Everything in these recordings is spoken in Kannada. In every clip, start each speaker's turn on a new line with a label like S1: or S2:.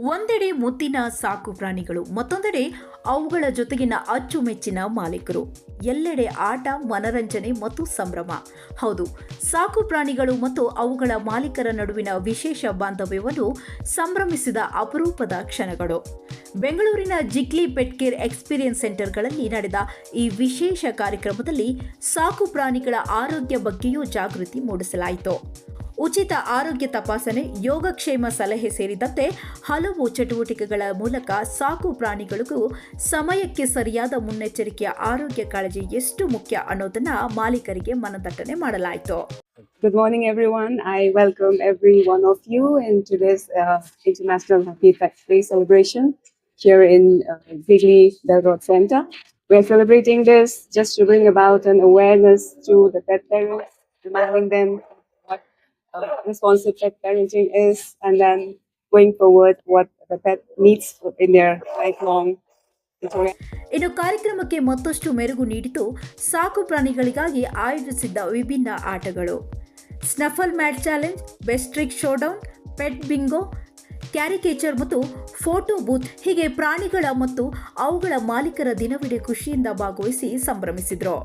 S1: ಒಂದೆಡೆ ಮುದ್ದಿನ ಸಾಕು ಪ್ರಾಣಿಗಳು, ಮತ್ತೊಂದೆಡೆ ಅವುಗಳ ಜೊತೆಗಿನ ಅಚ್ಚುಮೆಚ್ಚಿನ ಮಾಲೀಕರು. ಎಲ್ಲೆಡೆ ಆಟ, ಮನರಂಜನೆ ಮತ್ತು ಸಂಭ್ರಮ. ಹೌದು, ಸಾಕು ಪ್ರಾಣಿಗಳು ಮತ್ತು ಅವುಗಳ ಮಾಲೀಕರ ನಡುವಿನ ವಿಶೇಷ ಬಾಂಧವ್ಯವನ್ನು ಸಂಭ್ರಮಿಸಿದ ಅಪರೂಪದ ಕ್ಷಣಗಳು. ಬೆಂಗಳೂರಿನ ಜಿಗ್ಲಿ ಪೆಟ್ ಕೇರ್ ಎಕ್ಸ್ಪೀರಿಯನ್ಸ್ ಸೆಂಟರ್ಗಳಲ್ಲಿ ನಡೆದ ಈ ವಿಶೇಷ ಕಾರ್ಯಕ್ರಮದಲ್ಲಿ ಸಾಕು ಪ್ರಾಣಿಗಳ ಆರೋಗ್ಯ ಬಗ್ಗೆಯೂ ಜಾಗೃತಿ ಮೂಡಿಸಲಾಯಿತು. ಉಚಿತ ಆರೋಗ್ಯ ತಪಾಸಣೆ, ಯೋಗಕ್ಷೇಮ ಸಲಹೆ ಸೇರಿದಂತೆ ಹಲವು ಚಟುವಟಿಕೆಗಳ ಮೂಲಕ ಸಾಕು ಪ್ರಾಣಿಗಳಿಗೂ ಸಮಯಕ್ಕೆ ಸರಿಯಾದ ಮುನ್ನೆಚ್ಚರಿಕೆಯ ಆರೋಗ್ಯ ಕಾಳಜಿ ಎಷ್ಟು ಮುಖ್ಯ ಅನ್ನೋದನ್ನ ಮಾಲೀಕರಿಗೆ ಮನದಟ್ಟಣೆ ಮಾಡಲಾಯಿತು.
S2: Good morning, everyone. I welcome every one of you into this International Happy Pet Day celebration here in Jiggly Belgrade Center. We are celebrating this just to bring about an awareness to the pet parents, reminding them what responsive pet parenting is, and then going forward what the pet needs in their lifelong interaction.
S1: ಇನ್ನು ಕಾರ್ಯಕ್ರಮಕ್ಕೆ ಮತ್ತಷ್ಟು ಮೆರುಗು ನೀಡಿತು ಸಾಕು ಪ್ರಾಣಿಗಳಿಗಾಗಿ ಆಯೋಜಿಸಿದ್ದ ವಿಭಿನ್ನ ಆಟಗಳು. Snuffle mat challenge, best trick showdown, pet bingo, caricature ಮತ್ತು ಫೋಟೋ ಬೂತ್ ಹೀಗೆ ಪ್ರಾಣಿಗಳ ಮತ್ತು ಅವುಗಳ ಮಾಲೀಕರ ದಿನವಿಡೀ ಖುಷಿಯಿಂದ ಭಾಗವಹಿಸಿ ಸಂಭ್ರಮಿಸಿದ್ರು.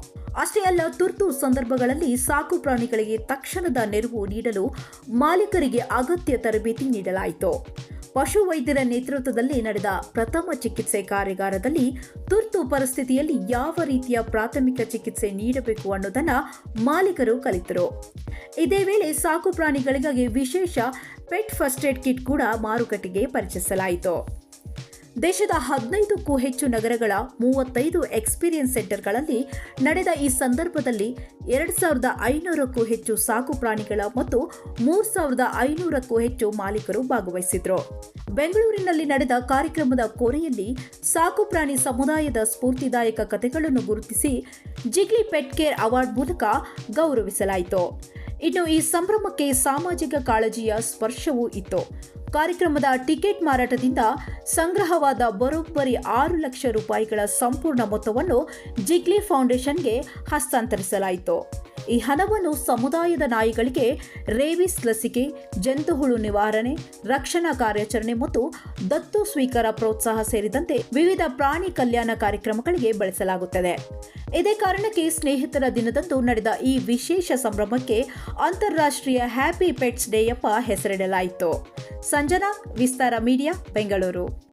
S1: ಅಷ್ಟೇ ಅಲ್ಲ, ತುರ್ತು ಸಂದರ್ಭಗಳಲ್ಲಿ ಸಾಕು ಪ್ರಾಣಿಗಳಿಗೆ ತಕ್ಷಣದ ನೆರವು ನೀಡಲು ಮಾಲೀಕರಿಗೆ ಅಗತ್ಯ ತರಬೇತಿ ನೀಡಲಾಯಿತು. ಪಶು ವೈದ್ಯರ ನೇತೃತ್ವದಲ್ಲಿ ನಡೆದ ಪ್ರಥಮ ಚಿಕಿತ್ಸೆ ಕಾರ್ಯಾಗಾರದಲ್ಲಿ ತುರ್ತು ಪರಿಸ್ಥಿತಿಯಲ್ಲಿ ಯಾವ ರೀತಿಯ ಪ್ರಾಥಮಿಕ ಚಿಕಿತ್ಸೆ ನೀಡಬೇಕು ಅನ್ನೋದನ್ನ ಮಾಲೀಕರು ಕಲಿತರು. ಇದೇ ವೇಳೆ ಸಾಕು ಪ್ರಾಣಿಗಳಿಗಾಗಿ ವಿಶೇಷ ಪೆಟ್ ಫಸ್ಟ್ ಏಡ್ ಕಿಟ್ ಕೂಡ ಮಾರುಕಟ್ಟೆಗೆ ಪರಿಚಯಿಸಲಾಯಿತು. ದೇಶದ 15ಕ್ಕೂ ಹೆಚ್ಚು ನಗರಗಳ 35 ಎಕ್ಸ್ಪೀರಿಯನ್ಸ್ ಸೆಂಟರ್ಗಳಲ್ಲಿ ನಡೆದ ಈ ಸಂದರ್ಭದಲ್ಲಿ 2500ಕ್ಕೂ ಹೆಚ್ಚು ಸಾಕು ಪ್ರಾಣಿಗಳ ಮತ್ತು 3500ಕ್ಕೂ ಹೆಚ್ಚು ಮಾಲೀಕರು ಭಾಗವಹಿಸಿದ್ರು. ಬೆಂಗಳೂರಿನಲ್ಲಿ ನಡೆದ ಕಾರ್ಯಕ್ರಮದ ಕೊನೆಯಲ್ಲಿ ಸಾಕು ಪ್ರಾಣಿ ಸಮುದಾಯದ ಸ್ಫೂರ್ತಿದಾಯಕ ಕಥೆಗಳನ್ನು ಗುರುತಿಸಿ ಜಿಗ್ಲಿ ಪೆಟ್ ಕೇರ್ ಅವಾರ್ಡ್ ಮೂಲಕ ಗೌರವಿಸಲಾಯಿತು. ಇನ್ನು ಈ ಸಂಭ್ರಮಕ್ಕೆ ಸಾಮಾಜಿಕ ಕಾಳಜಿಯ ಸ್ಪರ್ಶವೂ ಇತ್ತು. ಕಾರ್ಯಕ್ರಮದ ಟಿಕೆಟ್ ಮಾರಾಟದಿಂದ ಸಂಗ್ರಹವಾದ ಬರೋಬ್ಬರಿ 6 ಲಕ್ಷ ರೂಪಾಯಿಗಳ ಸಂಪೂರ್ಣ ಮೊತ್ತವನ್ನು ಜಿಗ್ಲಿ ಫೌಂಡೇಶನ್ಗೆ ಹಸ್ತಾಂತರಿಸಲಾಯಿತು. ಈ ಹಣವನ್ನು ಸಮುದಾಯದ ನಾಯಿಗಳಿಗೆ ರೇಬಿಸ್ ಲಸಿಕೆ, ಜಂತುಹುಳು ನಿವಾರಣೆ, ರಕ್ಷಣಾ ಕಾರ್ಯಾಚರಣೆ ಮತ್ತು ದತ್ತು ಸ್ವೀಕಾರ ಪ್ರೋತ್ಸಾಹ ಸೇರಿದಂತೆ ವಿವಿಧ ಪ್ರಾಣಿ ಕಲ್ಯಾಣ ಕಾರ್ಯಕ್ರಮಗಳಿಗೆ ಬಳಸಲಾಗುತ್ತದೆ. ಇದೇ ಕಾರಣಕ್ಕೆ ಸ್ನೇಹಿತರ ದಿನದಂದು ನಡೆದ ಈ ವಿಶೇಷ ಸಂಭ್ರಮಕ್ಕೆ ಅಂತಾರಾಷ್ಟ್ರೀಯ ಹ್ಯಾಪಿ ಪೆಟ್ಸ್ ಡೇ ಎಂಬ ಹೆಸರಿಡಲಾಯಿತು. ಸಂಜನಾ, ವಿಸ್ತಾರ ಮೀಡಿಯಾ, ಬೆಂಗಳೂರು.